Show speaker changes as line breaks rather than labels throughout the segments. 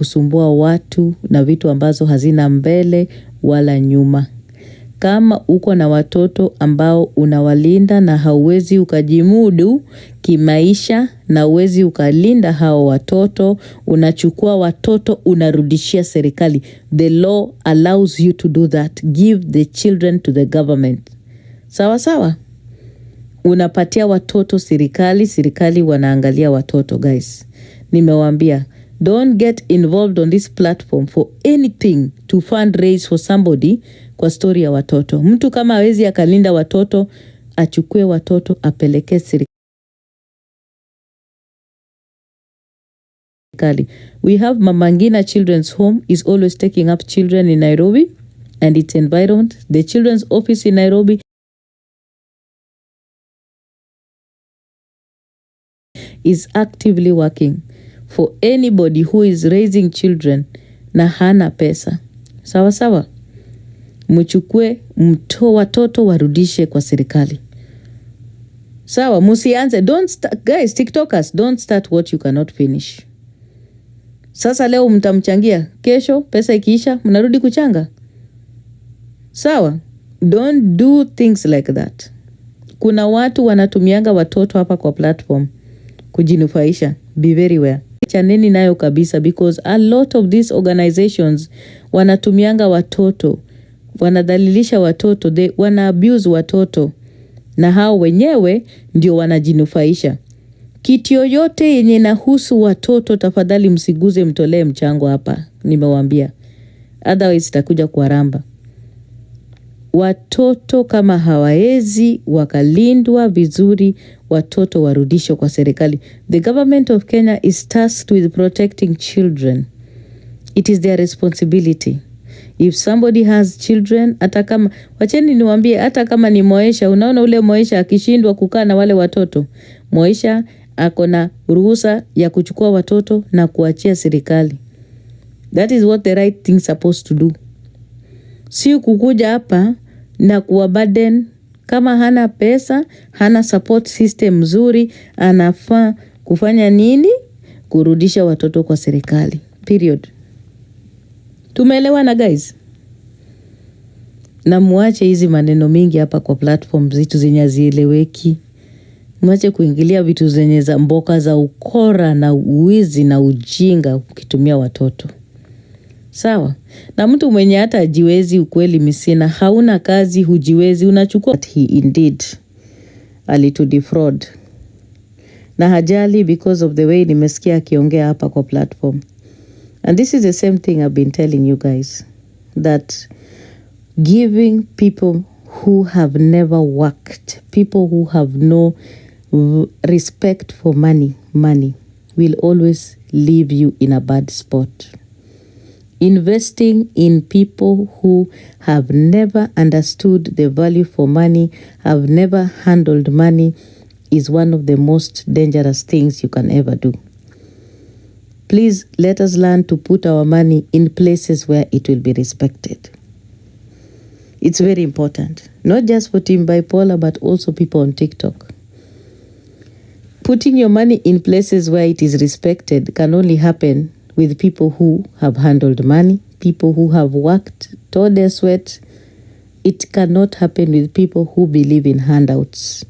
kusumbua watu na vitu ambazo hazina mbele wala nyuma. Kama uko na watoto ambao unawalinda na hauwezi ukajimudu kimaisha na uwezi ukalinda hao watoto, unachukua watoto unarudishia serikali. The law allows you to do that. Give the children to the government. Sawa sawa? Unapatia watoto serikali wanaangalia watoto, guys. Nimewaambia, don't get involved on this platform for anything to fundraise for somebody kwa story ya watoto. Mtu kama hawezi akalinda watoto, achukue watoto apeleke serikali. We have Mama Ngina Children's Home is always taking up children in Nairobi and its environment. The Children's Office in Nairobi is actively working for anybody who is raising children na hana pesa. Sawa sawa? Mchukue watoto warudishe kwa serikali. Sawa, musianze. Guys, TikTokers, don't start what you cannot finish. Sasa leo mtamchangia, kesho pesa ikiisha mnarudi kuchanga. Sawa? Don't do things like that. Kuna watu wanatumianga watoto hapa kwa platform kujinufaisha. Be very aware. Chaneni nayo kabisa, because a lot of these organizations wanatumianga watoto, wanadhalilisha watoto, wana abuse watoto, na hao wenyewe ndio wanajinufaisha. Kitu yoyote yenye inahusu watoto, tafadhali msiguze, mtolee mchango hapa. Nimewaambia. Otherwise itakuja kwa ramba. Watoto kama hawaezi wakalindwa vizuri, watoto warudishwe kwa serikali. The government of Kenya is tasked with protecting children. It is their responsibility. If somebody has children, hata kama, wacheni niwaambie, hata kama ni Moesha, unaona ule Moesha akishindwa kukaa na wale watoto, Moesha akona ruhusa ya kuchukua watoto na kuachia serikali. That is what the right thing supposed to do. Si kukuja hapa na kuwa burden. Kama hana pesa, hana support system mzuri, anafaa kufanya nini? Kurudisha watoto kwa serikali. Period. Tumeelewana, guys? Na muache hizi maneno mingi hapa kwa platform zitu zenye hazieleweki. Muache kuingilia vitu zenye za mboka za ukora na uwizi na ujinga ukitumia watoto. Sawa? Na mtu mwenye hata hajiwezi, ukweli misina, hauna kazi, hujiwezi, unachukua. He indeed alitudefraud. Na hajali because of the way nimesikia akiongea hapa kwa platform. And this is the same thing I've been telling you guys, that giving people who have never worked, people who have no respect for money will always leave you in a bad spot. Investing in people who have never understood the value for money, have never handled money, is one of the most dangerous things you can ever do. Please let us learn to put our money in places where it will be respected. It's very important. Not just for Team Bipolar, but also people on TikTok. Putting your money in places where it is respected can only happen with people who have handled money, people who have worked, told their sweat. It cannot happen with people who believe in handouts,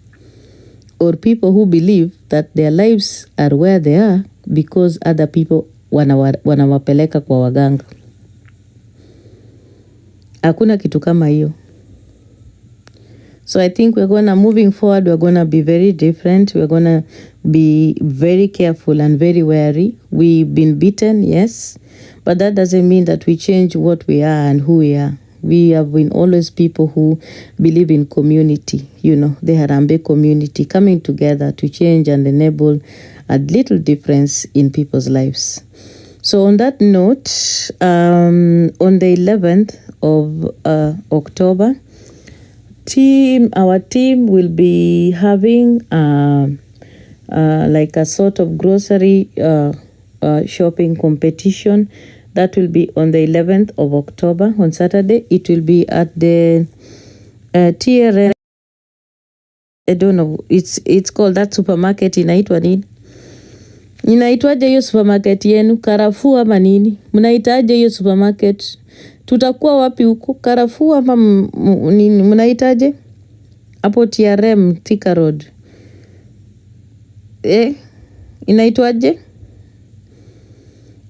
or people who believe that their lives are where they are because other people wanawapeleka kwa waganga. Hakuna kitu kama hiyo. So I think moving forward, we're going to be very different. We're going to be very careful and very wary. We've been beaten, yes, but that doesn't mean that we change what we are and who we are. We have been always people who believe in community, the Harambee community, coming together to change and enable a little difference in people's lives. So on that note, on the 11th of October, our team will be having like a sort of grocery shopping competition. That will be on the 11th of October, on Saturday. It will be at the TRL. I don't know. It's called that supermarket in Aitwanin. Inaitwaje hiyo supermarket yenu? Carrefour ama nini? Mnaitaje hiyo supermarket? Tutakuwa wapi huko? Carrefour ama nini? Mnaitaje? Hapo TRM Thika Road. Inaitwaje?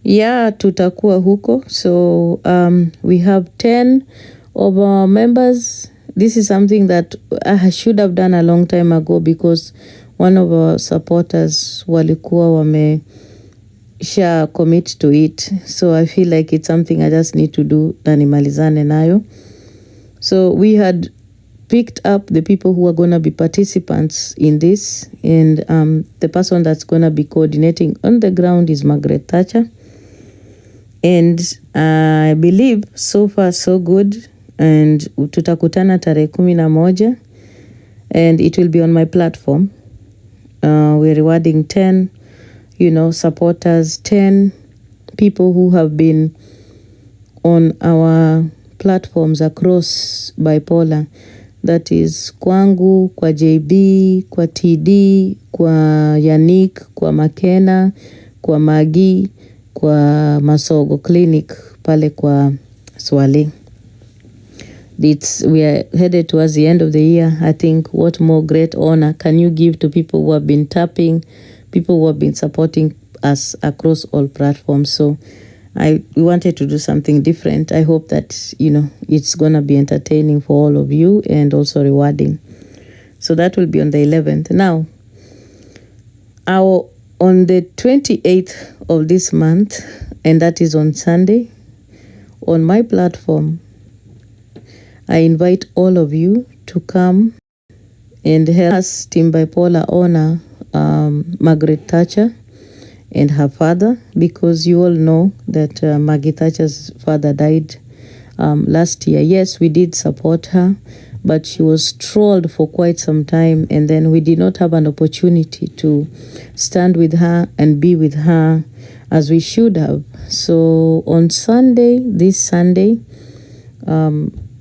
Yeah, tutakuwa huko. So we have 10 of our members. This is something that I should have done a long time ago because one of our supporters walikuwa wamesha commit to it. So I feel like it's something I just need to do na nimalizane nayo. So we had picked up the people who are going to be participants in this, and the person that's going to be coordinating on the ground is Margaret Thatcher. And I believe so far so good, and tutakutana tarehe 11 and it will be on my platform. We're rewarding 10 supporters, 10 people who have been on our platforms across bipolar. That is kwangu, kwa JB, kwa TD, kwa Yannick, kwa Makena, kwa Magi, kwa Masogo Clinic pale kwa Swale. We are headed towards the end of the year. I think what more great honor can you give to people who have been tapping, people who have been supporting us across all platforms. So we wanted to do something different. I hope that, it's going to be entertaining for all of you and also rewarding. So that will be on the 11th. Now, on the 28th of this month, and that is on Sunday, on my platform, I invite all of you to come and help us, Team Bipolar, honor Margaret Thatcher and her father, because you all know that Maggie Thatcher's father died last year. Yes, we did support her, but she was trolled for quite some time, and then we did not have an opportunity to stand with her and be with her as we should have. So on this Sunday,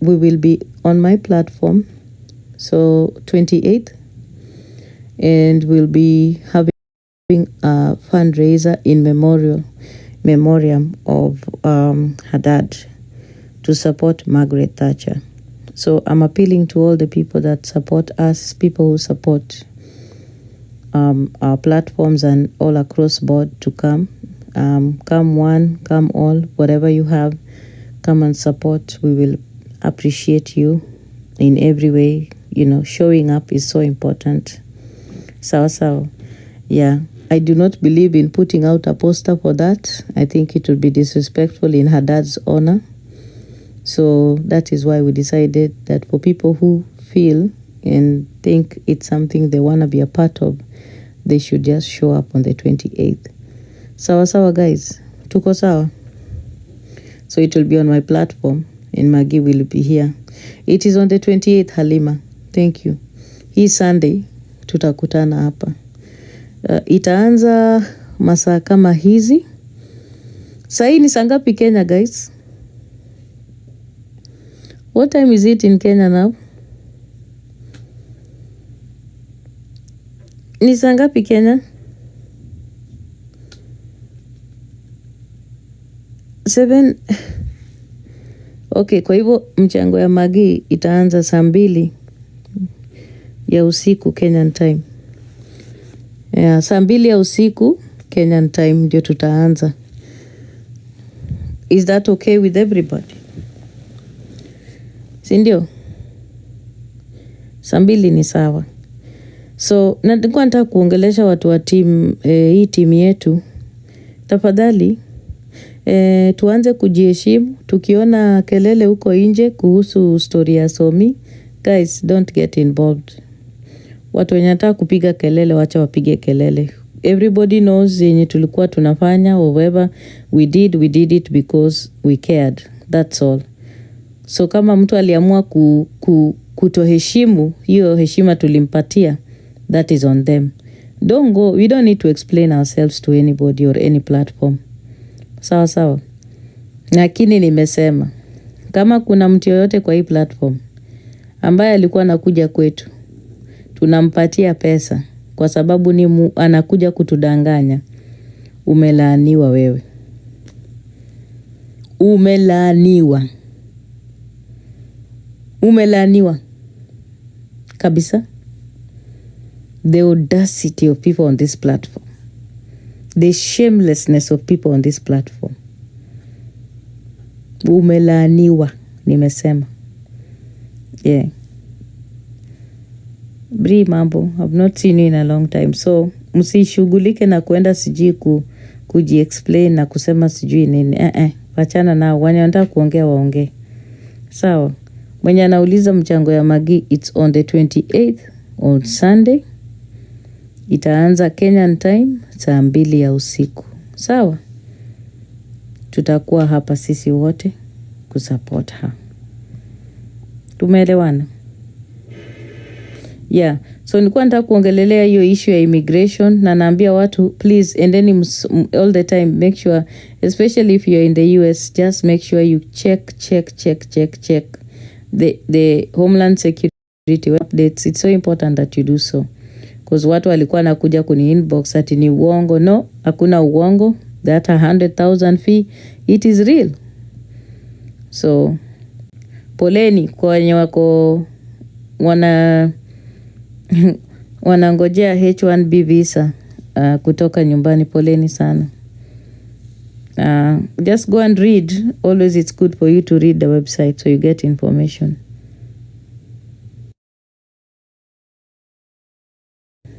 we will be on my platform, so 28th, and we'll be having a fundraiser in memoriam of her dad to support Margaret Thatcher. So I'm appealing to all the people that support us, people who support our platforms and all across board to come. Come one, come all, whatever you have, come and support. We will appreciate you in every way. Showing up is so important. Sawa. Yeah. I do not believe in putting out a poster for that. I think it would be disrespectful in her dad's honor. So that is why we decided that for people who feel and think it's something they want to be a part of, they should just show up on the 28th. Sawa, guys. Tuko sawa? So it will be on my platform and Maggie will be here. It is on the 28th, Halima. Thank you. Hii Sunday, tutakutana hapa. Itaanza masaa kama hizi. Sahi ni saa ngapi Kenya, guys? What time is it in Kenya now? Ni saa ngapi Kenya? 7. Okay, kwa hivyo mchango ya Magi itaanza saa 2 ya usiku Kenyan time. Yeah, saa 2 ya usiku Kenyan time ndio tutaanza. Is that okay with everybody? Sindio? Saa 2 ni sawa. So nilikuwa nataka kuongelesha watu wa hii timu yetu. Tafadhali tuanze kujiheshimu. Tukiona kelele huko nje kuhusu story ya Somi, guys, don't get involved. Watu wenye wanataka kupiga kelele wacha wapige kelele. Everybody knows yenye tulikuwa tunafanya, whatever we did it because we cared. That's all. So kama mtu aliamua kutoheshimu hiyo heshima tulimpatia, that is on them. We don't need to explain ourselves to anybody or any platform. Sawa. Lakini nimesema, kama kuna mtu yoyote kwa hii platform ambaye alikuwa anakuja kwetu, tunampatia pesa kwa sababu anakuja kutudanganya, Umelaaniwa wewe. Umelaaniwa. Umelaaniwa. Kabisa. The audacity of people on this platform. The shamelessness of people on this platform. Umelaaniwa. Nimesema. Yeah. Bri mambo. I've not seen you in a long time. So, msishughulike na kuenda sijui kuji-explain na kusema sijui nini. Wachana nao. Wanataka kuongea waongee. Sawa. Mwenye anauliza mchango ya Magi, it's on the 28th on Sunday. Itaanza Kenyan time saa 2 ya usiku. Sawa. Tutakuwa hapa sisi wote kusupport her. Tumeelewana? Yeah. So nilikuwa nataka kuongelelea hiyo issue ya immigration na naambia watu please endeni all the time make sure, especially if you're in the US, just make sure you check the Homeland Security updates. It's so important that you do so. Because watu walikuwa nakuja kuni inbox ati ni uongo. No, hakuna uongo. That 100,000 fee, it is real. So, poleni kwa wenye wako wanangojea H1B visa kutoka nyumbani. Poleni sana. Just go and read. Always it's good for you to read the website so you get information.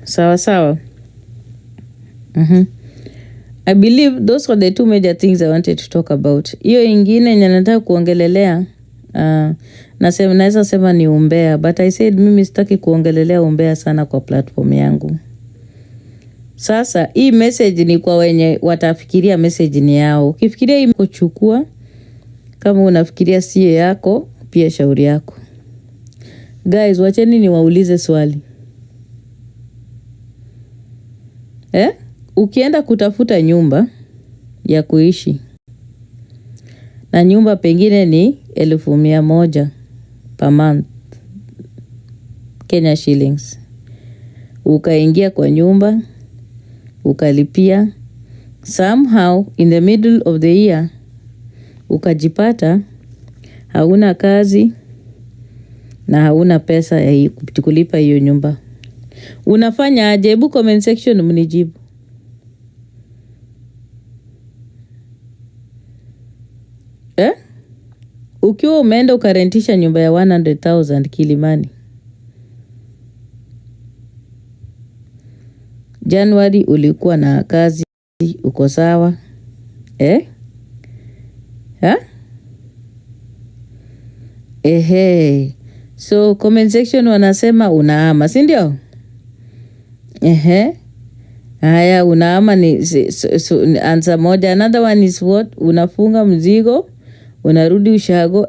Sawa. I believe those are the two major things I wanted to talk about. Hiyo ingine nataka kuongelelea naweza sema ni umbea, but I said mimi sitaki kuongelelea umbea sana kwa platform yangu. Sasa hii message ni kwa wenye watafikiria message ni yao. Ukifikiria hii kuchukua, kama unafikiria sio yako, pia shauri yako. Guys, wacheni niwaulize swali. Ukienda kutafuta nyumba ya kuishi na nyumba pengine ni 1,100 per month Kenya shillings. Ukaingia kwa nyumba, ukalipia, somehow in the middle of the year ukajipata hauna kazi na hauna pesa ya kulipa hiyo nyumba. Unafanya aje? Hebu comment section mnijibu. Ukiwa umeenda ukarentisha nyumba ya 100,000 Kilimani, January ulikuwa na kazi, uko sawa? So comment section wanasema unaama, si ndio? Haya, unaama ni answer moja. Another one is what? Unafunga mzigo, unarudi ushago.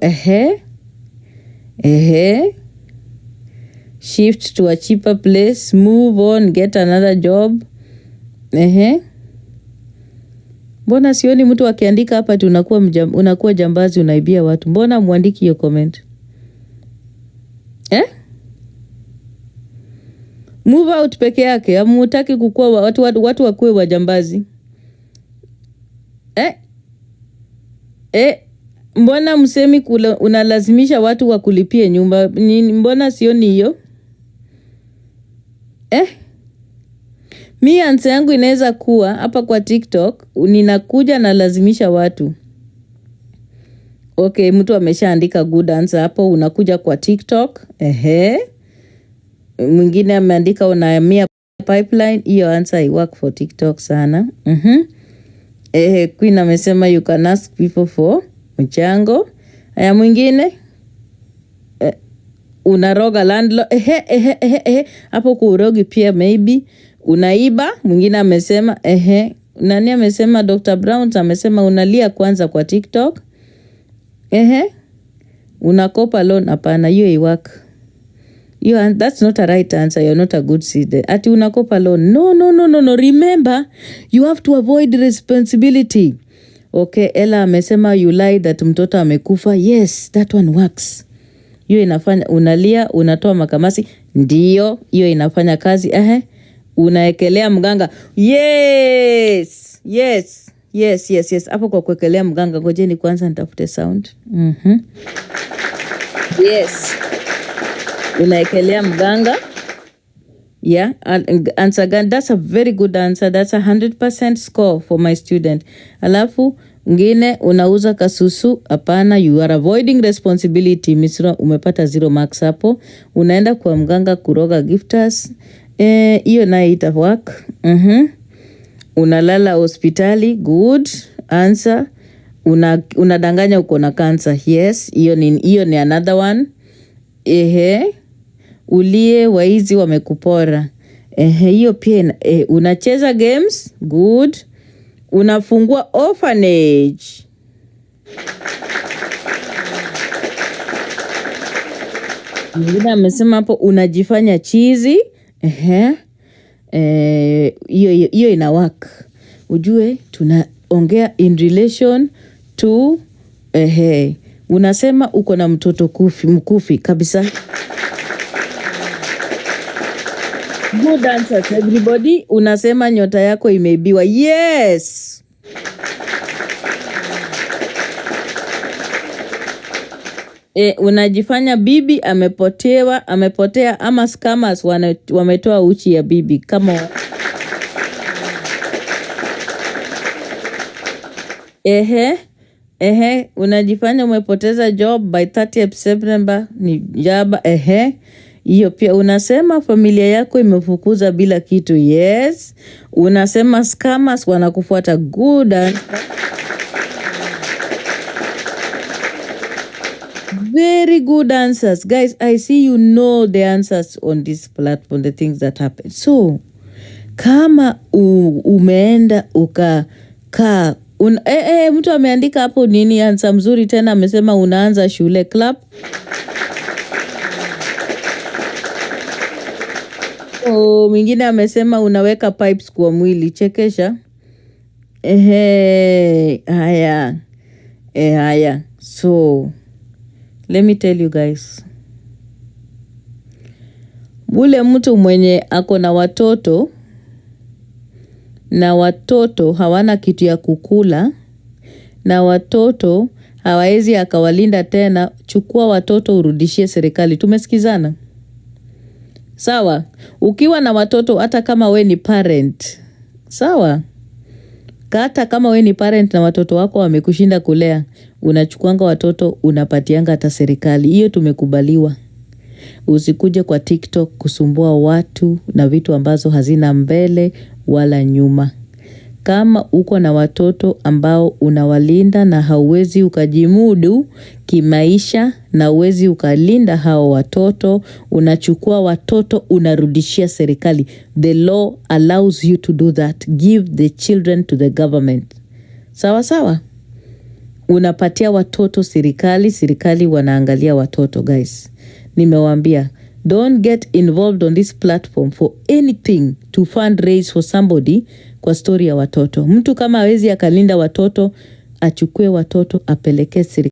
Shift to a cheaper place, move on, get another job. Mbona sioni mtu akiandika hapa tu unakuwa jambazi, unaibia watu? Mbona muandiki hiyo comment? Move out peke yake. Hamutaki kukua watu wakuwe wajambazi. Mbona msemi unalazimisha watu wakulipie nyumba? Mbona sioni hiyo? Mi answer yangu inaweza kuwa hapa kwa TikTok, ninakuja na lazimisha watu. Okay, mtu ameshaandika good answer hapo, unakuja kwa TikTok. Mwingine ameandika unahamia pipeline. Hiyo answer I work for TikTok sana. Queen amesema you can ask people for mchango. Haya, mwingine unaroga landlord. Hapo kurogi pia maybe unaiba. Mwingine amesema nani amesema? Dr. Brown amesema unalia kwanza kwa TikTok. Unakopa loan. Hapana, hiyo I work. That's not a right answer. You're not a good citizen. Ati unakopa loan. No. Remember, you have to avoid responsibility. Okay, Ella amesema you lie that mtoto amekufa. Yes, that one works. Hiyo inafanya unalia, unatoa makamasi. Ndio, hiyo inafanya kazi. Unaekelea mganga. Yes. Yes. Hapo kwa kuwekelea mganga, ngojeni kwanza nitafute sound. Yes. Unaekelea mganga. Yeah, answer gani? That's a very good answer. That's 100% score for my student. Alafu ngine unauza kasusu. Hapana, you are avoiding responsibility. Misra, umepata 0 marks hapo. Unaenda kwa mganga kuroga gifters. Hiyo nayo ita work. Unalala hospitali. Good answer. Unadanganya uko na cancer. Yes, hiyo ni another one. Ulie waizi wamekupora. Hiyo pia. Unacheza games. Good. Unafungua orphanage. Mwingine amesema hapo unajifanya chizi. Hiyo ina work. Ujue tunaongea in relation to unasema uko na mtoto mkufi kabisa. Good answers everybody. Unasema nyota yako imeibiwa. Yes. Unajifanya bibi amepotea ama scammers wametoa uchi ya bibi. Come on. Unajifanya umepoteza job by 30th September ni jaba. Hiyo pia. Unasema familia yako imefukuza bila kitu. Yes. Unasema scammers wanakufuata. Good answer. Very good answers. Guys, I see you know the answers on this platform, the things that happen. So, kama umeenda ukakaa mtu ameandika hapo nini answer mzuri tena, amesema unaanza shule club. Mwingine amesema unaweka pipes kwa mwili. Chekesha. Haya. So, let me tell you guys. Ule mtu mwenye ako na watoto na watoto hawana kitu ya kukula na watoto hawawezi akawalinda tena, chukua watoto urudishie serikali. Tumesikizana? Sawa? Ukiwa na watoto, hata kama we ni parent. Sawa? Hata kama we ni parent na watoto wako wamekushinda kulea, unachukuanga watoto unapatianga hata serikali. Hiyo tumekubaliwa. Usikuje kwa TikTok kusumbua watu na vitu ambazo hazina mbele wala nyuma. Kama uko na watoto ambao unawalinda na hauwezi ukajimudu kimaisha na uwezi ukalinda hao watoto, unachukua watoto unarudishia serikali. The law allows you to do that. Give the children to the government. Sawa? Unapatia watoto serikali wanaangalia watoto. Guys, nimewaambia, don't get involved on this platform for anything to fundraise for somebody kwa story ya watoto. Mtu kama hawezi akalinda watoto, achukue watoto apeleke serikali.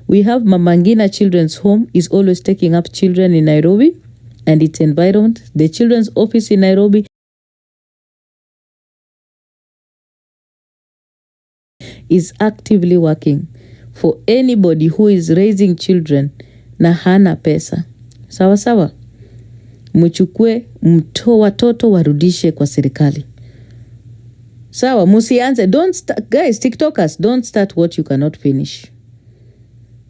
We have Mama Ngina Children's Home is always taking up children in Nairobi and its environment. The Children's Office in Nairobi is actively working for anybody who is raising children na hana pesa. Sawa. Mchukue watoto warudishe kwa serikali. Sawa, musianze. Don't start, guys, TikTokers, don't start what you cannot finish.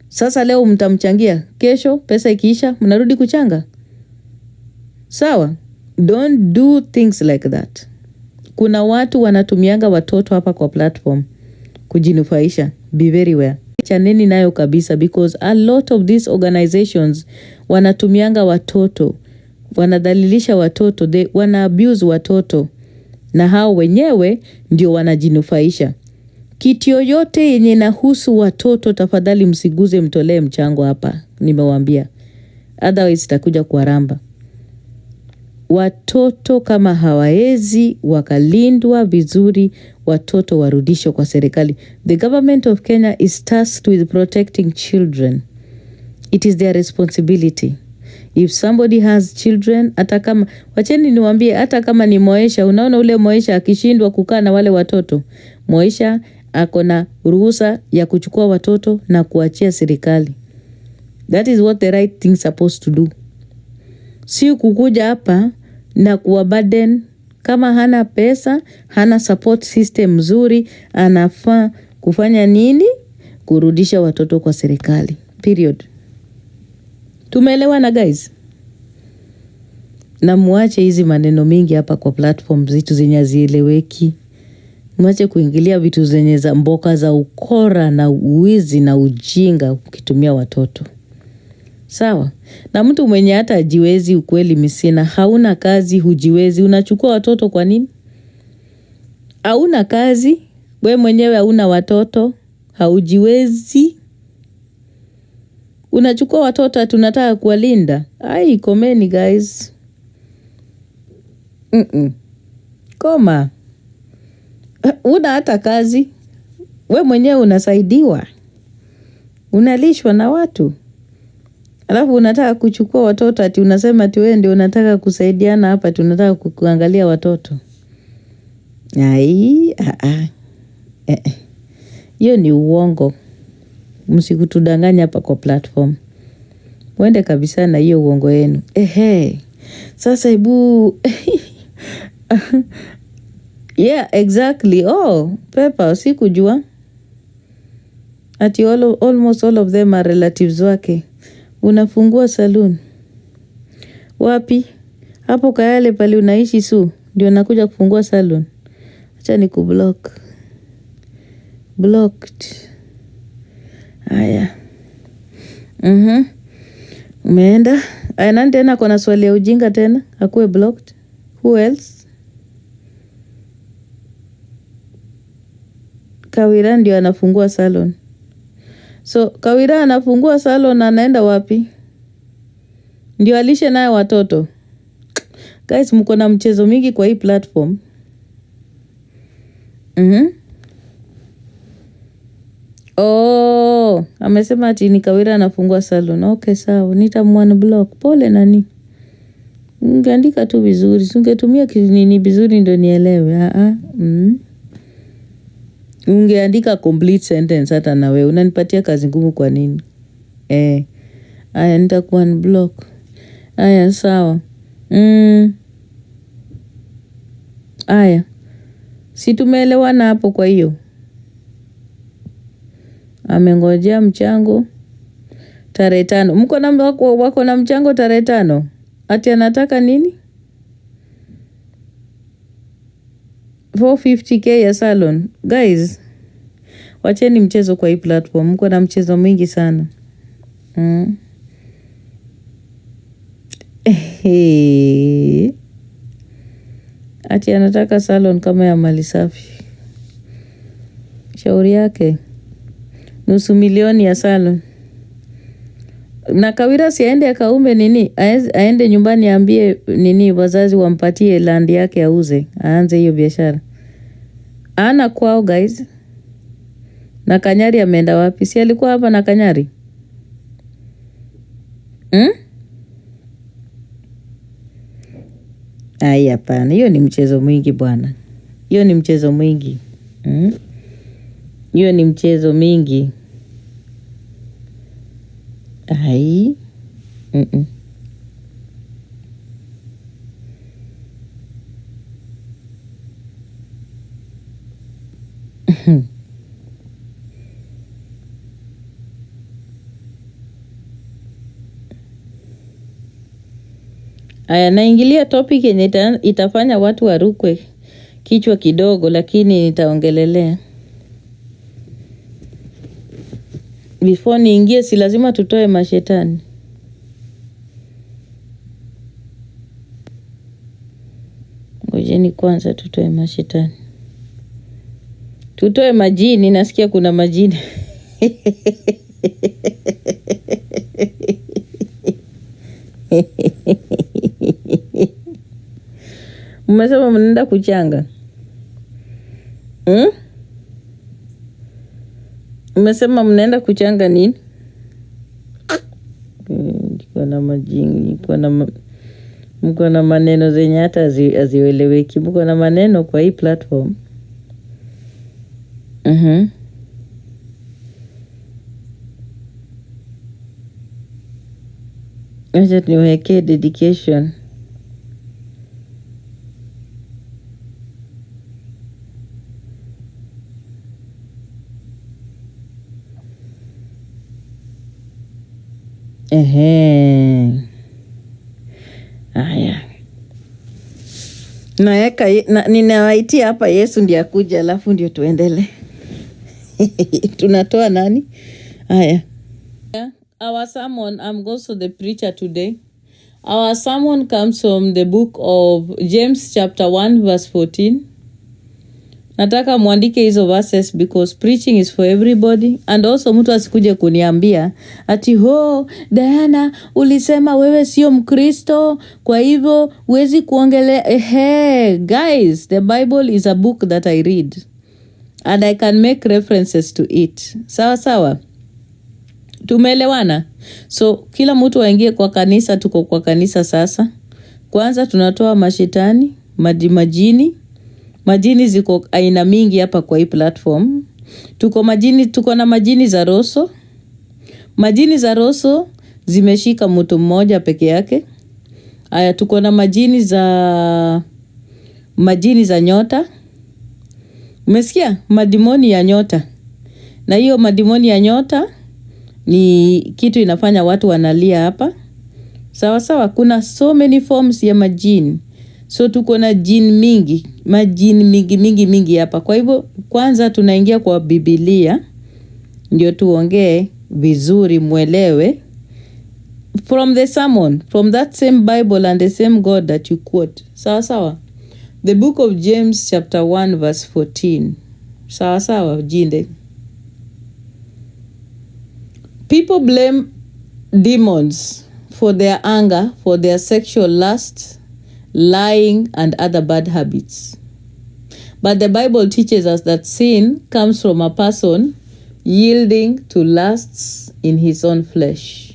Sasa leo mtamchangia, kesho pesa ikiisha mnarudi kuchanga. Sawa? Don't do things like that. Kuna watu wanatumianga watoto hapa kwa platform kujinufaisha. Be very aware. Chaneni nayo kabisa, because a lot of these organizations wanatumianga watoto, wanadhalilisha watoto, wana abuse watoto, na hao wenyewe ndio wanajinufaisha. Kitu yoyote yenye nahusu watoto, tafadhali msiguze, mtolee mchango hapa. Nimewaambia. Otherwise itakuja kwa ramba. Watoto kama hawaezi wakalindwa vizuri, watoto warudishwe kwa serikali. The government of Kenya is tasked with protecting children. It is their responsibility. If somebody has children, hata kama, wacheni niwaambie, hata kama ni Moesha, unaona ule Moesha akishindwa kukaa na wale watoto, Moesha akona ruhusa ya kuchukua watoto na kuachia serikali. That is what the right thing supposed to do. Si kukuja hapa na kuwaburden. Kama hana pesa, hana support system mzuri, anafaa kufanya nini? Kurudisha watoto kwa serikali. Period. Tumeelewana guys? Na muache hizi maneno mingi hapa kwa platform zitu zenye hazieleweki. Muache kuingilia vitu zenye za mboka za ukora na uwizi na ujinga ukitumia watoto. Sawa? Na mtu mwenye hata hajiwezi, ukweli misina, hauna kazi, hujiwezi, unachukua watoto kwa nini? Hauna kazi, we mwenyewe hauna watoto, haujiwezi, unachukua watoto tunataka kuwalinda. Ai, komeni guys. Koma. Una hata kazi, we mwenyewe unasaidiwa, unalishwa na watu. Alafu unataka kuchukua watoto ati unasema ati wewe ndio unataka kusaidiana hapa, tunataka kuangalia watoto. Ai, hiyo ni uongo. Msikutudanganya hapa kwa platform. Mwende kabisa na hiyo uongo yenu. Sasa ibu yeah, exactly. Pepper, sikujua. Ati almost all of them are relatives wake. Unafungua saloon. Wapi? Hapo Kayale pale unaishi Su, ndio nakuja kufungua saloon. Acha ni kublock. Blocked. Haya. Umeenda? Aya, nani tena kona swali ya ujinga tena? Hakuwe blocked. Who else? Kawira ndio anafungua salon. So Kawira anafungua salon, anaenda wapi? Ndio alishe naye watoto. Guys, mko na mchezo mingi kwa hii platform. Amesema ati ni Kawira anafungua salon. Okay, sawa. Nitamwan block. Pole nani. Ungeandika tu vizuri. Ungetumia nini vizuri ndio nielewe. Ungeandika complete sentence hata na wewe. Unanipatia kazi ngumu kwa nini? Aya, nitakuwa block. Aya, sawa. Aya. Si tumeelewana hapo kwa hiyo? Amengojea mchango tarehe 5. Mko na wako na mchango tarehe 5. Ati anataka nini? 450k ya salon. Guys, wacheni mchezo kwa hii platform. Mko na mchezo mwingi sana. Ati anataka salon kama ya mali safi. Shauri yake. 500,000 ya salon. Na Kawira si aende akaume nini? Aende nyumbani aambie nini wazazi wampatie land yake auze. Aanze hiyo biashara. Ana kwao guys. Na Kanyari ameenda wapi? Si alikuwa hapa na Kanyari? Ai, hapana. Hiyo ni mchezo mwingi bwana. Hiyo ni mchezo mwingi. Hiyo ni mchezo mingi. Ai. Aya, naingilia topic yenye itafanya watu warukwe kichwa kidogo, lakini nitaongelelea. Before niingie, si lazima tutoe mashetani. Ngojeni kwanza tutoe mashetani. Tutoe majini, nasikia kuna majini. Umesema mnaenda kuchanga? Umesema mnaenda kuchanga nini? Ndiko na majini, mko na maneno zenye hata hazieleweki. Mko na maneno kwa hii platform. Acha niwekee dedication. Haya. Ninawaitia hapa Yesu ndiye akuja, alafu ndio tuendele. Tunatoa nani? Haya. Our sermon, I'm also the preacher today. Our sermon comes from the book of James chapter 1 verse 14. Nataka muandike hizo verses because preaching is for everybody. And also mtu asikuje kuniambia ati Diana ulisema wewe sio Mkristo, kwa hivyo huwezi kuongelea. Guys, the Bible is a book that I read and I can make references to it. Sawa. Tumeelewana? So kila mtu waingie kwa kanisa. Tuko kwa kanisa sasa. Kwanza tunatoa mashetani, majini ziko aina mingi hapa kwa hii platform. Tuko na majini za roso. Majini za roso zimeshika mtu mmoja peke yake. Haya, tuko na majini za nyota. Umesikia? Madimoni ya nyota. Na hiyo madimoni ya nyota ni kitu inafanya watu wanalia hapa. Sawa. Kuna so many forms ya majini. So tuko na majini mingi hapa. Kwa hivyo kwanza tunaingia kwa Biblia ndio tuongee vizuri, muelewe from the sermon, from that same Bible and the same God that you quote. Sawa. The book of James chapter 1 verse 14. Sawa jinde. People blame demons for their anger, for their sexual lust, lying, and other bad habits. But the Bible teaches us that sin comes from a person yielding to lusts in his own flesh.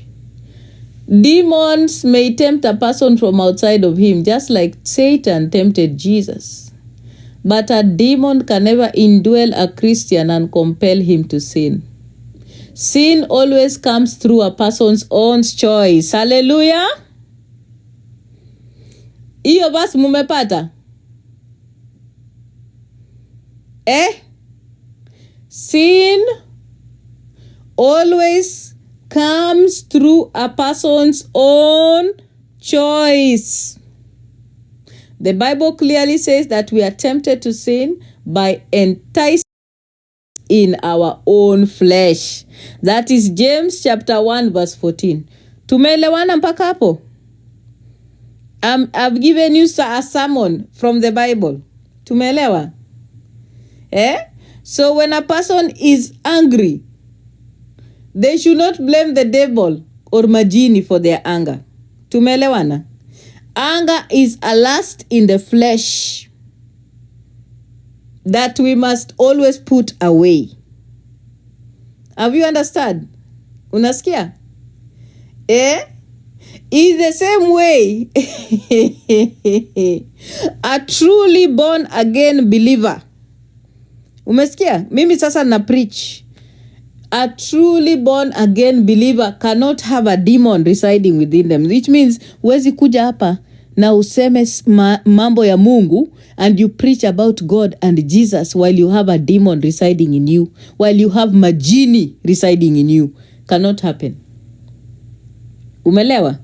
Demons may tempt a person from outside of him, just like Satan tempted Jesus. But a demon can never indwell a Christian and compel him to sin. Sin always comes through a person's own choice. Hallelujah. Iyo basi mumepata? Sin always comes through a person's own choice. The Bible clearly says that we are tempted to sin by enticing in our own flesh. That is James chapter 1 verse 14. Tumeelewana mpaka hapo? I've given you a sermon from the Bible. Tumeelewa? So when a person is angry, they should not blame the devil or majini for their anger. Tumeelewana? Anger is a lust in the flesh that we must always put away. Have you understood? Unasikia? In the same way, a truly born again believer. Umesikia? Mimi sasa na preach. A truly born again believer cannot have a demon residing within them. Which means, huwezi kuja hapa na useme mambo ya Mungu and you preach about God and Jesus while you have a demon residing in you, while you have majini residing in you. Cannot happen. Umelewa?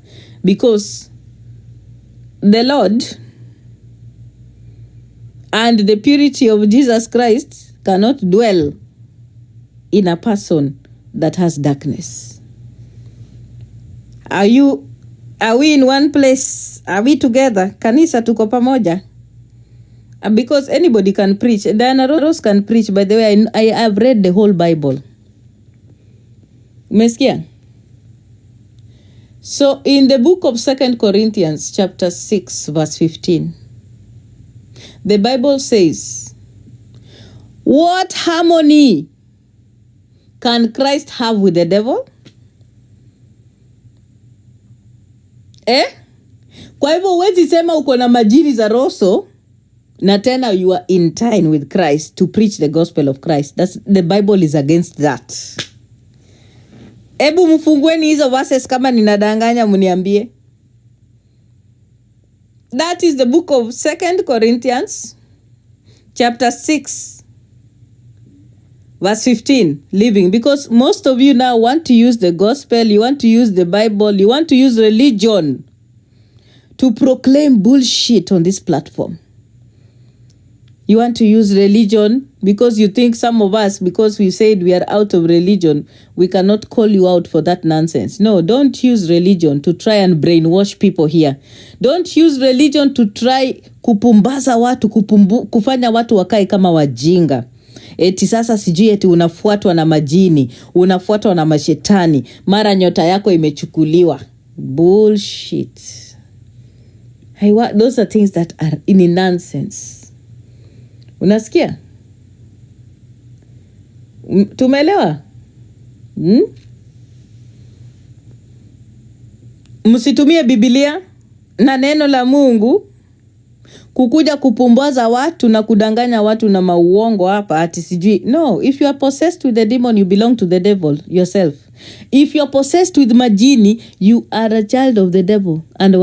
Because the Lord and the purity of Jesus Christ cannot dwell in a person that has darkness. Are we in one place? Are we together? Kanisa tuko pamoja? Because anybody can preach. Diana Rose can preach. By the way, I have read the whole Bible. Umesikia? So in the book of 2 Corinthians chapter 6 verse 15, the Bible says, what harmony can Christ have with the devil? Kwa hivyo huwezi sema uko na majini za roso na tena you are in time with Christ to preach the gospel of Christ. The Bible is against that. Ebu mfungueni hizo verses kama ninadanganya mniambie. That is the book of 2 Corinthians chapter 6 verse 15, living. Because most of you now want to use the gospel, you want to use the Bible, you want to use religion to proclaim bullshit on this platform. You want to use religion because you think some of us, because we said we are out of religion, we cannot call you out for that nonsense. No, don't use religion to try and brainwash people here. Don't use religion to try kupumbaza watu, kufanya watu wakae kama wajinga. Eti sasa sijui eti unafuatwa na majini, unafuatwa na mashetani, mara nyota yako imechukuliwa. Bullshit. Those are things that are in nonsense. Unasikia? Tumeelewa? Msitumie Biblia na neno la Mungu kukuja kupumbaza watu na kudanganya watu na mauongo hapa ati sijui. No, if you are possessed with the demon, you belong to the devil yourself. If you are possessed with majini, you are a child of the devil. And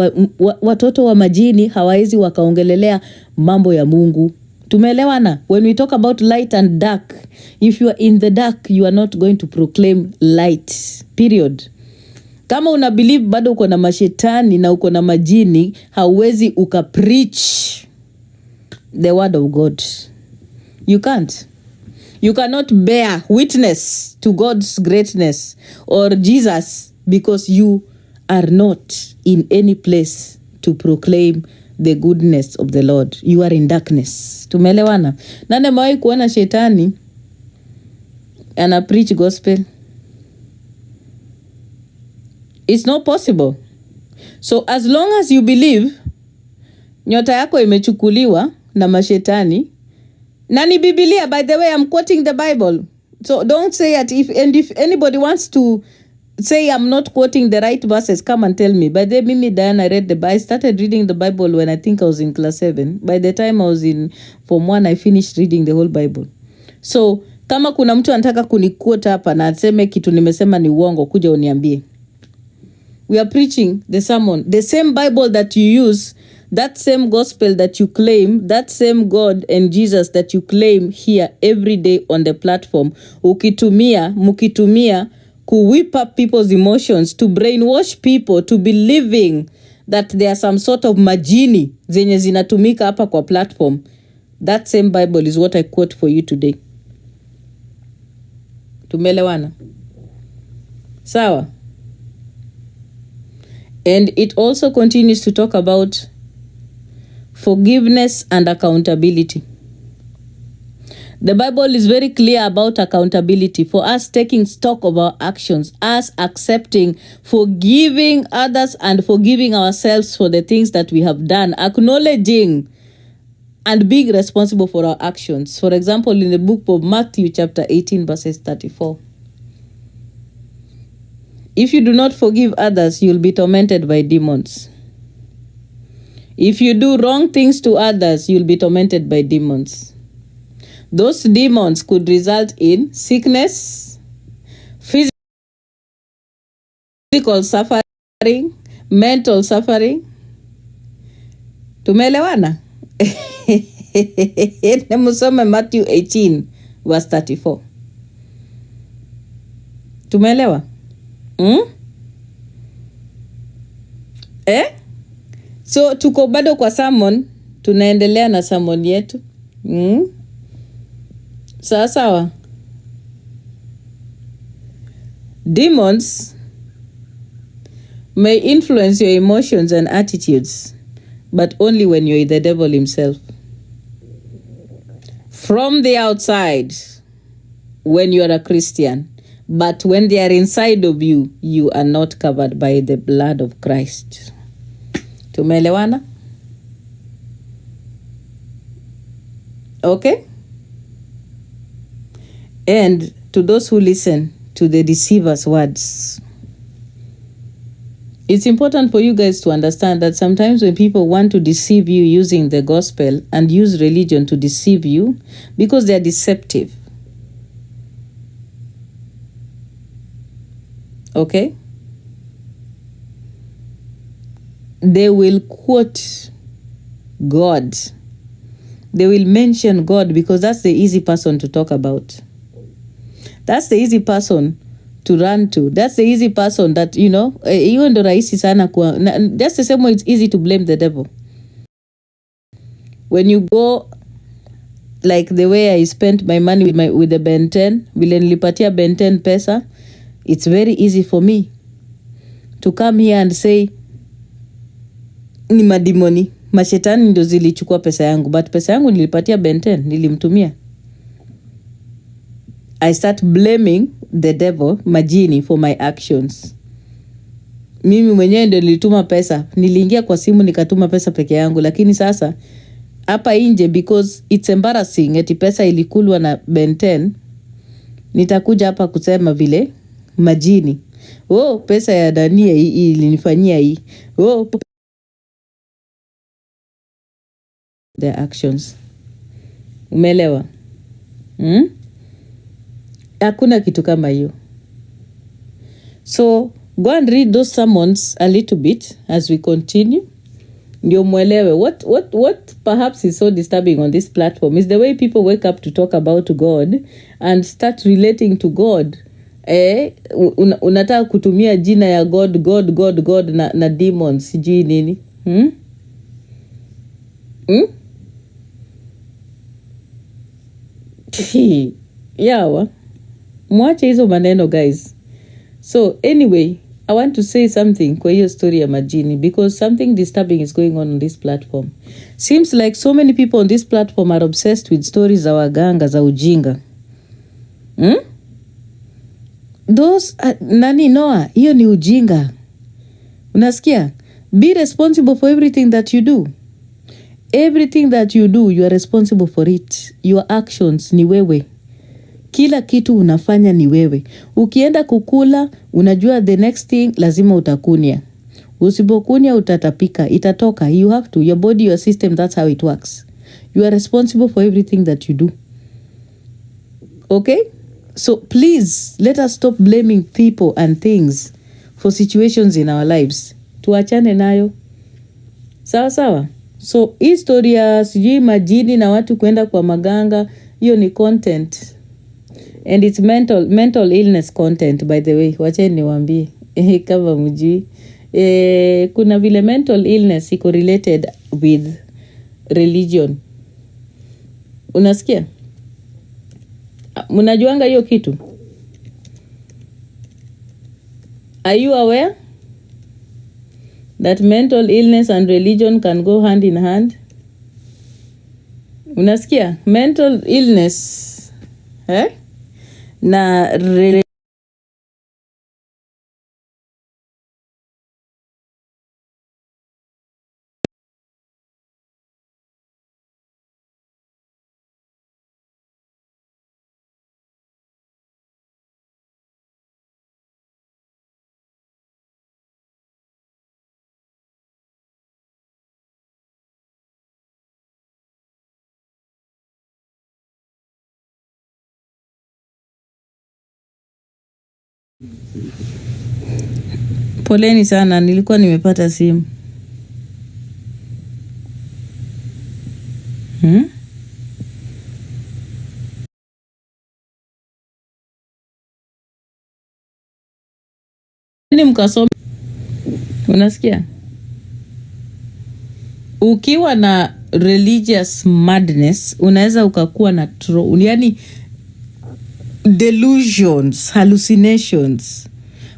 watoto wa majini hawawezi wakaongelelea mambo ya Mungu. Tumeelewana? When we talk about light and dark, if you are in the dark, you are not going to proclaim light. Period. Kama una believe bado uko na mashetani na uko na majini, hauwezi preach the word of God. You can't. You cannot bear witness to God's greatness or Jesus because you are not in any place to proclaim the goodness of the Lord. You are in darkness. Tumeelewana? Nani amewahi kuona shetani ana preach gospel? It's not possible. So as long as you believe nyota yako imechukuliwa na mashetani, na ni Biblia, by the way, I'm quoting the Bible. So don't say that if anybody wants to say I'm not quoting the right verses, come and tell me. By the way, Mimi Diana, I started reading the Bible when I think I was in class 7. By the time I was in Form 1, I finished reading the whole Bible. So kama kuna mtu anataka kuniquote hapa na aseme kitu nimesema ni uongo, kuja uniambie. We are preaching the sermon, the same Bible that you use, that same gospel that you claim, that same God and Jesus that you claim here every day on the platform. Mukitumia to whip up people's emotions, to brainwash people to believing that there are some sort of majini zenye zinatumika hapa kwa platform. That same Bible is what I quote for you today. Tumeelewana? Sawa? And it also continues to talk about forgiveness and accountability. The Bible is very clear about accountability, for us taking stock of our actions, us accepting, forgiving others and forgiving ourselves for the things that we have done, acknowledging and being responsible for our actions. For example, in the book of Matthew chapter 18 verses 34. If you do not forgive others, you'll be tormented by demons. If you do wrong things to others, you'll be tormented by demons. Those demons could result in sickness, physical suffering, mental suffering. Tumeelewana? Musome Matthew 18 verse 34. Tumeelewa? So tuko bado kwa sermon, tunaendelea na sermon yetu. Sawa. Demons may influence your emotions and attitudes, but only when you're the devil himself. From the outside, when you are a Christian, but when they are inside of you, you are not covered by the blood of Christ. Tumeelewana? Okay? And to those who listen to the deceiver's words, It's important for you guys to understand that sometimes when people want to deceive you using the gospel and use religion to deceive you, because they are deceptive. Okay? They will quote God. They will mention God because that's the easy person to talk about. That's the easy person to run to. That's the easy person that, even ndo rahisi sana kwa. That's the same way it's easy to blame the devil. When you go, like the way I spent my money with the Ben 10, vile nilipatia Ben 10 pesa, it's very easy for me to come here and say, ni madimoni, mashetani ndo zilichukua pesa yangu, but pesa yangu nilipatia Ben 10, nilimtumia. I start blaming the devil, majini, for my actions. Mimi mwenyewe ndio nilituma pesa. Niliingia kwa simu nikatuma pesa peke yangu, lakini sasa hapa nje, because it's embarrassing eti pesa ilikulwa na Ben 10, nitakuja hapa kusema vile majini. Oh, pesa ya Dania hii ilinifanyia hii. Oh, their actions. Umeelewa? Hakuna kitu kama hiyo. So go and read those sermons a little bit as we continue. Ndio mwelewe what perhaps is so disturbing on this platform is the way people wake up to talk about God and start relating to God. Unataka kutumia jina ya God na demons sijui nini. Yawa. Mwache hizo maneno guys. So anyway, I want to say something kwa hiyo story ya majini, because something disturbing is going on this platform. Seems like so many people on this platform are obsessed with stories za waganga za ujinga. Those Noah, hiyo ni ujinga. Unasikia? Be responsible for everything that you do. Everything that you do, you are responsible for it. Your actions ni wewe. Kila kitu unafanya ni wewe. Ukienda kukula, unajua the next thing lazima utakunya. Usipokunya utatapika, itatoka. You have to. Your body, your system, that's how it works. You are responsible for everything that you do. Okay? So please, let us stop blaming people and things for situations in our lives. Tuachane nayo. Sawa sawa? So, historia, sijui majini na watu kwenda kwa maganga, hiyo ni content. And it's mental illness content, by the way. Wacheni niwaambie. Kama mjui. Kuna vile mental illness iko related with religion. Unasikia? Mnajuanga hiyo kitu? Are you aware that mental illness and religion can go hand in hand? Unasikia? Mental illness na poleni sana, nilikuwa nimepata simu. Ni mkasome. Unasikia? Ukiwa na religious madness, unaweza ukakuwa na yani delusions, hallucinations,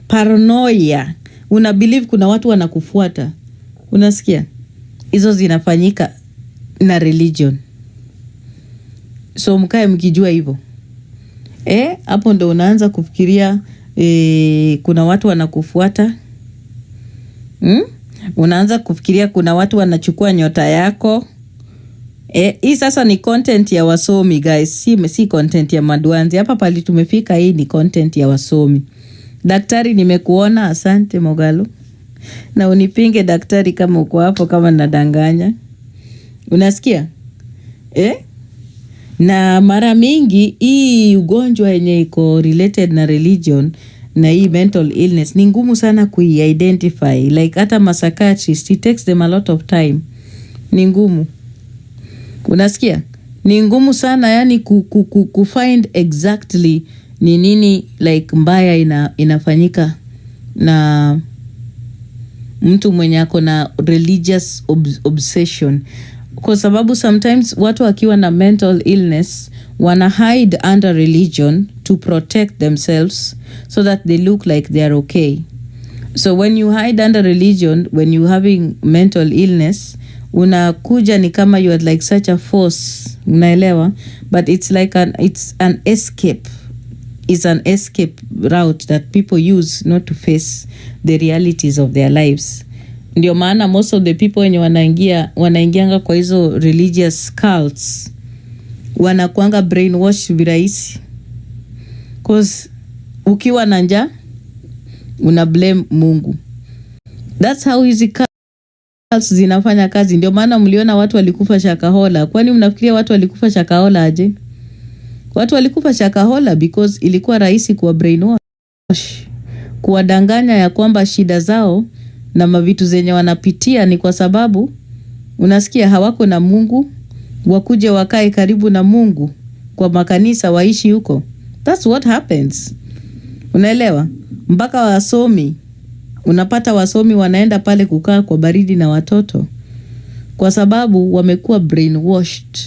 paranoia. Una believe kuna watu wanakufuata. Unasikia? Hizo zinafanyika na religion. So mkae mkijua hivyo. Hapo ndo unaanza kufikiria kuna watu wanakufuata. Unaanza kufikiria kuna watu wanachukua nyota yako. Hii sasa ni content ya wasomi guys. Si content ya maduanzi. Hapa pali tumefika, hii ni content ya wasomi. Daktari nimekuona, asante Mogalo. Na unipinge daktari kama uko hapo kama nadanganya. Unasikia? Na mara mingi hii ugonjwa yenye iko related na religion na hii mental illness ni ngumu sana kui-identify. Like hata psychiatrist, it takes them a lot of time. Ni ngumu. Unasikia? Ni ngumu sana yani kufind exactly ni nini like mbaya inafanyika na mtu mwenye ako na religious obsession. Kwa sababu sometimes watu wakiwa na mental illness wana hide under religion to protect themselves so that they look like they are okay. So when you hide under religion, when you having mental illness, unakuja ni kama you are like such a force, unaelewa? But it's like it's an escape. It's an escape route that people use not to face the realities of their lives. Ndio maana most of the people wenye wanaingianga kwa hizo religious cults wanakuanga brainwash virahisi. Cause ukiwa na njaa una blame Mungu. That's how hizi cults zinafanya kazi. Ndio maana mliona watu walikufa Shakahola. Kwani mnafikiria watu walikufa Shakahola aje? Watu walikufa Shakahola because ilikuwa rahisi kuwa brainwash, kuwadanganya ya kwamba shida zao na mavitu zenye wanapitia ni kwa sababu unasikia hawako na Mungu, wakuje wakae karibu na Mungu kwa makanisa waishi huko. That's what happens. Unaelewa? Mpaka wasomi, unapata wasomi wanaenda pale kukaa kwa baridi na watoto kwa sababu wamekuwa brainwashed.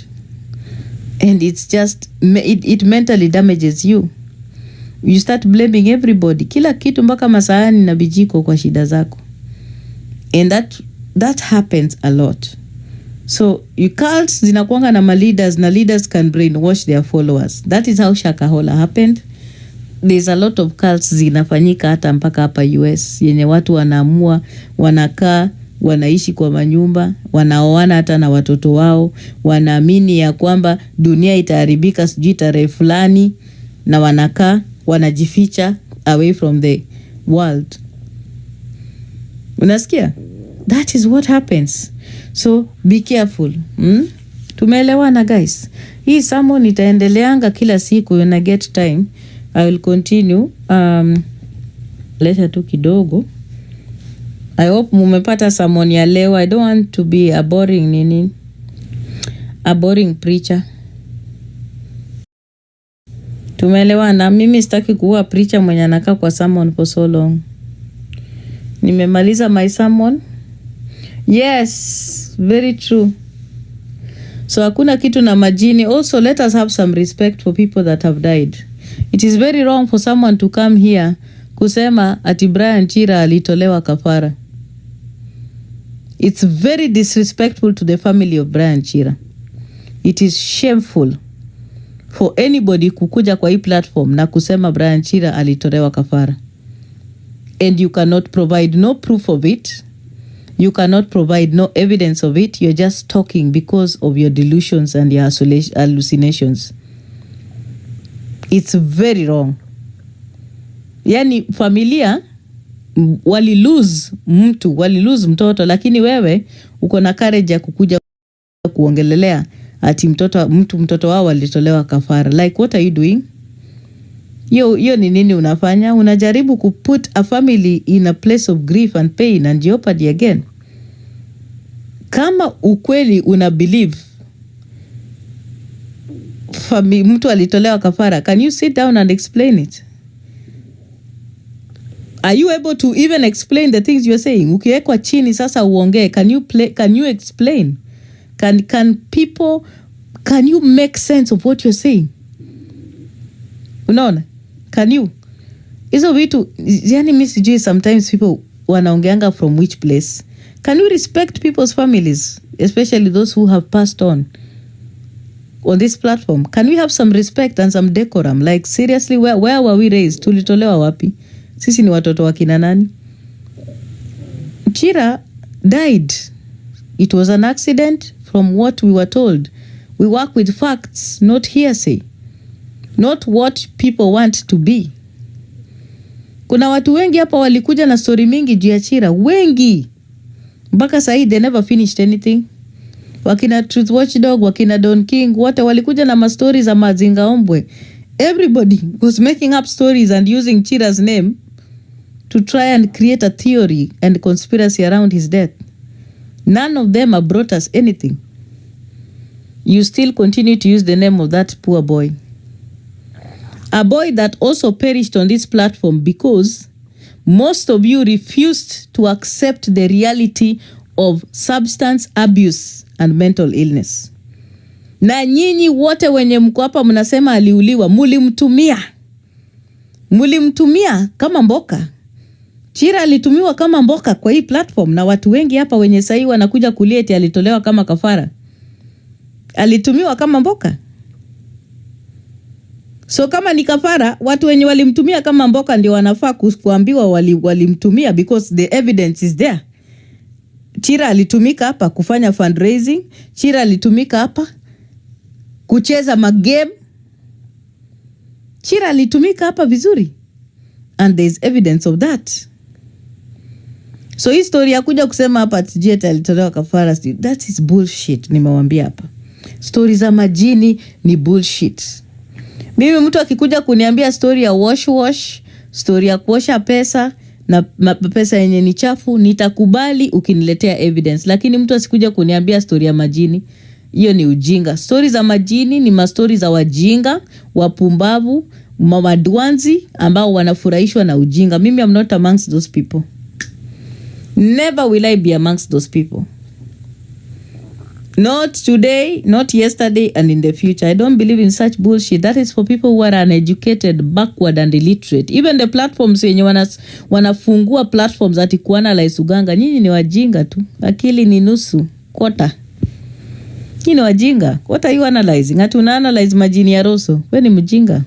And it's just it mentally damages you. You start blaming everybody, kila kitu mpaka masahani na bijiko kwa shida zako. And that happens a lot. So you cults zinakuanga na leaders, na leaders can brainwash their followers. That is how Shakahola happened. There's a lot of cults zinafanyika hata mpaka hapa US yenye watu wanaamua, wanakaa, wanaishi kwa manyumba, wanaoana hata na watoto wao, wanaamini ya kwamba dunia itaharibika sijui tarehe fulani, na wanakaa wanajificha away from the world. Unasikia? That is what happens. So be careful. Tumeelewana guys? Hii sermon itaendeleanga kila siku when I get time. I will continue. Leta tu kidogo. I hope mumepata sermon ya leo. I don't want to be a boring preacher. Tumeelewana? Mimi sitaki kuwa preacher mwenye anakaa kwa sermon for so long. Nimemaliza my sermon. Yes, very true. So hakuna kitu na majini. Also, let us have some respect for people that have died. It is very wrong for someone to come here kusema ati Brian Chira alitolewa kafara. It's very disrespectful to the family of Brian Chira. It is shameful for anybody kukuja kwa hii platform na kusema Brian Chira alitolewa kafara. And you cannot provide no proof of it. You cannot provide no evidence of it. You're just talking because of your delusions and your hallucinations. It's very wrong. Yani familia wali lose mtoto, lakini wewe uko na courage ya kukuja kuongelelea ati mtoto wao walitolewa kafara. Like what are you doing? Yo ni nini unafanya? Unajaribu put a family in a place of grief and pain and jeopardy again. Kama ukweli una believe mtu alitolewa kafara, can you sit down and explain it? Are you able to even explain the things you're saying? Ukiwekwa chini sasa uongee, can you explain? Can you make sense of what you're saying? Unaona? Can you? Hizo vitu, yani mimi sijui sometimes people wanaongeanga from which place. Can you respect people's families, especially those who have passed on this platform? Can we have some respect and some decorum? Like seriously, where were we raised? Tulitolewa wapi? Sisi ni watoto wa kina nani? Chira died. It was an accident from what we were told. We work with facts, not hearsay. Not what people want to be. Kuna watu wengi hapa walikuja na story mingi juu ya Chira, wengi. Mpaka sasa they never finished anything. Wakina Truth Watchdog, wakina Don King, wote walikuja na ma stories za Mazinga Ombwe. Everybody was making up stories and using Chira's name to try and create a theory and conspiracy around his death. None of them have brought us anything. You still continue to use the name of that poor boy. A boy that also perished on this platform because most of you refused to accept the reality of substance abuse and mental illness. Na nyinyi wote wenye mko hapa mnasema aliuliwa, mulimtumia kama mboka. Chira alitumiwa kama mboka kwa hii platform, na watu wengi hapa wenye sahi wanakuja kulia eti alitolewa kama kafara. Alitumiwa kama mboka. So kama ni kafara, watu wenye walimtumia kama mboka ndio wanafaa kuambiwa walimtumia, because the evidence is there. Chira alitumika hapa kufanya fundraising. Chira alitumika hapa kucheza magame. Chira alitumika hapa vizuri. And there is evidence of that. So hii story ya kuja kusema hapa TJ alitolewa kafara, that is bullshit. Nimewambia hapa. Story za majini ni bullshit. Mimi mtu akikuja kuniambia story ya wash, story ya kuosha pesa na pesa yenye ni chafu, nitakubali ukiniletea evidence. Lakini mtu asikuja kuniambia story ya majini, hiyo ni ujinga. Story za majini ni mastori za wajinga, wapumbavu, mamadwanzi ambao wanafurahishwa na ujinga. Mimi am not amongst those people. Never will I be amongst those people. Not today, not yesterday, and in the future. I don't believe in such bullshit. That is for people who are uneducated, backward, and illiterate. Even the platforms wenye wanafungua platforms ati kuanalyze uganga, nyinyi ni wajinga tu. Akili ni nusu, quarter. Nyinyi ni wajinga. What are you analyzing? Ati una-analyze majini ya Rosso. We ni mjinga.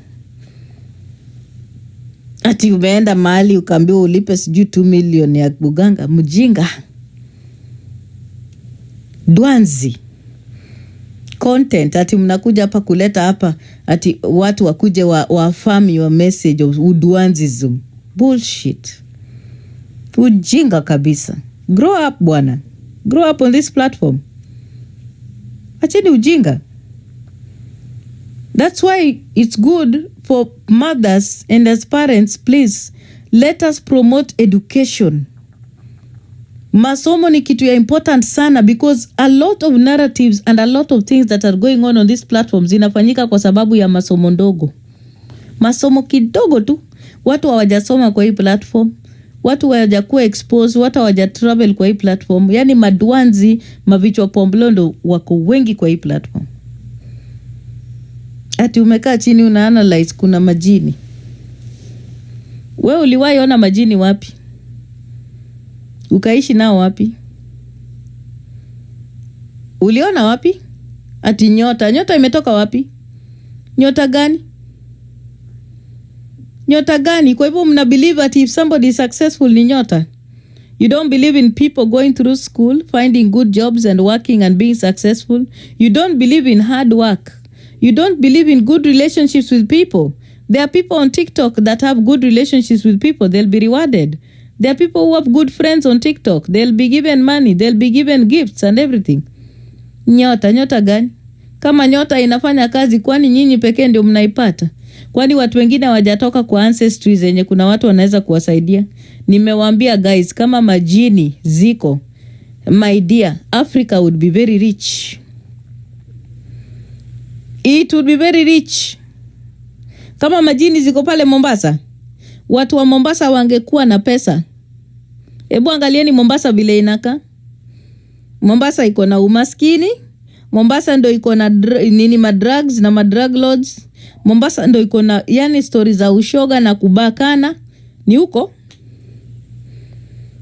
Ati umeenda mahali ukaambiwa ulipe sijui 2 million ya uganga. Mjinga. Dwanzi. Content. Ati mnakuja hapa kuleta hapa. Ati watu wakuje wafami your message of udwanzism. Bullshit. Ujinga kabisa. Grow up bwana. Grow up on this platform. Acheni ujinga. That's why it's good for mothers and as parents, please, let us promote education. Masomo ni kitu ya important sana, because a lot of narratives and a lot of things that are going on these platforms zinafanyika kwa sababu ya masomo ndogo. Masomo kidogo tu. Watu hawajasoma kwa hii platform. Watu hawajakuwa exposed, watu hawajatravel kwa hii platform. Yani madwanzi, mavichwa pomblondo wako wengi kwa hii platform. Ati umekaa chini una-analyze kuna majini. Wewe uliwahi ona majini wapi? Ukaishi nao wapi? Uliona wapi? Ati nyota. Nyota imetoka wapi? Nyota gani? Nyota gani? Kwa hivyo mna believe that if somebody is successful ni nyota. You don't believe in people going through school, finding good jobs and working and being successful. You don't believe in hard work. You don't believe in good relationships with people. There are people on TikTok that have good relationships with people. They'll be rewarded. There are people who have good friends on TikTok. They'll be given money. They'll be given gifts and everything. Nyota. Nyota gani? Kama nyota inafanya kazi, kwani nyinyi pekee ndio mnaipata? Kwani watu wengine hawajatoka kwa ancestries zenye kuna watu wanaweza kuwasaidia? Nimewaambia guys, kama majini ziko, my dear, Africa would be very rich. It would be very rich. Kama majini ziko pale Mombasa, watu wa Mombasa wangekuwa na pesa. Hebu angalieni Mombasa vile inaka. Mombasa iko na umaskini. Mombasa ndo iko na madrugs na madrug lords. Mombasa ndo iko na yani stories za ushoga na kubakana. Ni huko.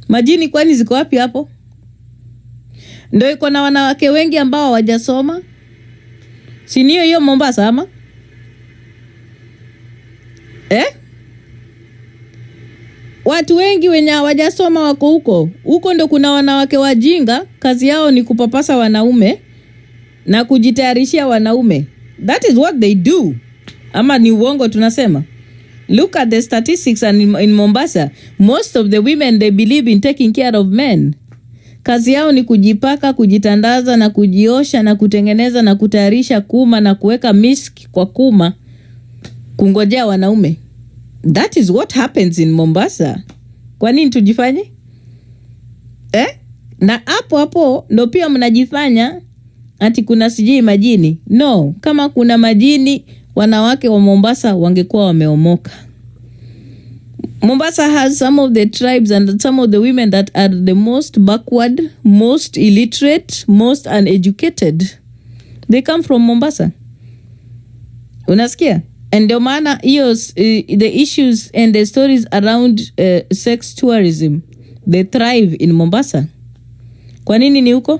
Majini kwani ziko wapi hapo? Ndo iko na wanawake wengi ambao hawajasoma. Si niyo hiyo Mombasa ama? Watu wengi wenye hawajasoma wako huko. Huko ndo kuna wanawake wajinga, kazi yao ni kupapasa wanaume na kujitayarishia wanaume. That is what they do. Ama ni uongo tunasema? Look at the statistics and in Mombasa, most of the women, they believe in taking care of men. Kazi yao ni kujipaka, kujitandaza na kujiosha na kutengeneza na kutayarisha kuma na kuweka miski kwa kuma, kungojea wanaume. That is what happens in Mombasa. Kwa nini tujifanye? Na hapo ndo pia mnajifanya ati kuna sijui majini. No, kama kuna majini, wanawake wa Mombasa wangekuwa wameomoka. Mombasa has some of the tribes and some of the women that are the most backward, most illiterate, most uneducated. They come from Mombasa. Unasikia? And ndio maana hiyo the issues and the stories around sex tourism, they thrive in Mombasa. Kwa nini ni huko?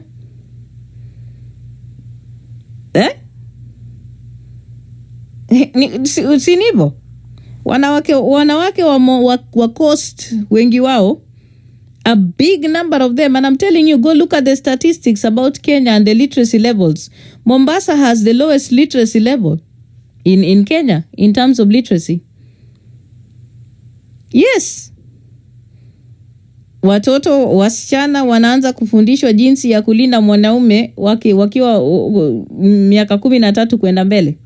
Si nivo? Wanawake wa coast, wengi wao, a big number of them, and I'm telling you, go look at the statistics about Kenya and the literacy levels. Mombasa has the lowest literacy level in Kenya in terms of literacy. Yes. Watoto wasichana wanaanza kufundishwa jinsi ya kulinda mwanaume wakiwa miaka 13 kwenda mbele.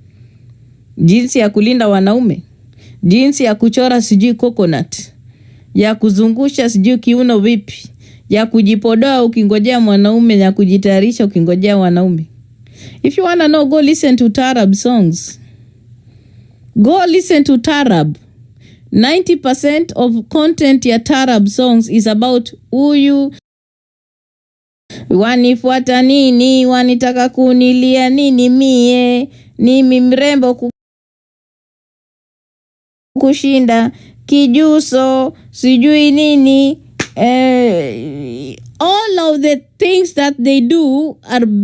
Jinsi ya kulinda wanaume. Jinsi ya kuchora sijui coconut. Ya kuzungusha sijui kiuno vipi. Ya kujipodoa ukingojea mwanaume, ya kujitayarisha ukingojea wanaume. If you wanna know, go listen to Taarab songs. Go listen to Taarab. 90% of content ya Taarab songs is about huyu wanifuata nini, wanitaka kunilia nini mie, ni mrembo kushinda kijuso sijui nini. All of the things that they do are